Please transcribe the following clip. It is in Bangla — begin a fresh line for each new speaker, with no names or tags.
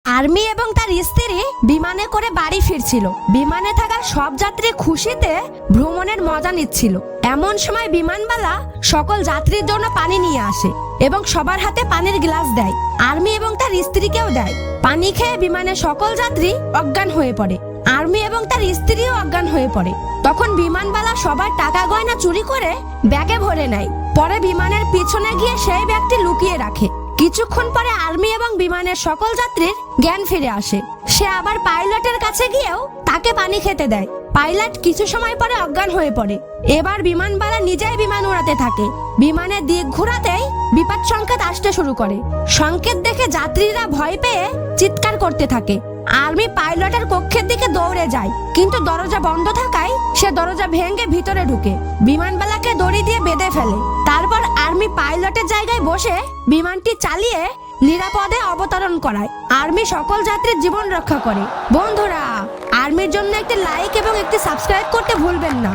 আর্মি এবং তার স্ত্রী বিমানে করে বাড়ি ফিরছিল। বিমানে থাকা সব যাত্রী খুশিতে ভ্রমণের মজা নিচ্ছিল। এমন সময় বিমানবালা সকল যাত্রীর জন্য পানি নিয়ে আসে এবং সবার হাতে পানির গ্লাস দেয়। আর্মি এবং তার স্ত্রীকেও দেয়। পানি খেয়ে বিমানের সকল যাত্রী অজ্ঞান হয়ে পড়ে। আর্মি এবং তার স্ত্রীও অজ্ঞান হয়ে পড়ে। তখন বিমানবালা সবার টাকা গয়না চুরি করে ব্যাগে ভরে নেয়। পরে বিমানের পিছনে গিয়ে সেই ব্যাগটি লুকিয়ে রাখে। কিছুক্ষণ পরে আর্মি এবং বিমানের সকল যাত্রীর জ্ঞান ফিরে আসে। সে আবার পাইলটের কাছে গিয়েও তাকে পানি খেতে দেয়। পাইলট কিছু সময় পরে অজ্ঞান হয়ে পড়ে। এবার বিমানবালা নিজেই বিমান উড়াতে থাকে। বিমানের দিক ঘোরাতেই বিপদ সংকেত আসতে শুরু করে। সংকেত দেখে যাত্রীরা ভয় পেয়ে চিৎকার করতে থাকে। আর্মি পাইলটের কক্ষের দিকে দৌড়ে যায়, কিন্তু দরজা বন্ধ থাকায় সে দরজা ভেঙে ভিতরে ঢুকে বিমানবালাকে দড়ি দিয়ে বেঁধে ফেলে। তারপর আর্মি পাইলটের জায়গায় বসে বিমানটি চালিয়ে নিরাপদে অবতরণ করায়। আর্মি সকল যাত্রীর জীবন রক্ষা করে। বন্ধুরা, আর্মির জন্য একটি লাইক এবং একটি সাবস্ক্রাইব করতে ভুলবেন না।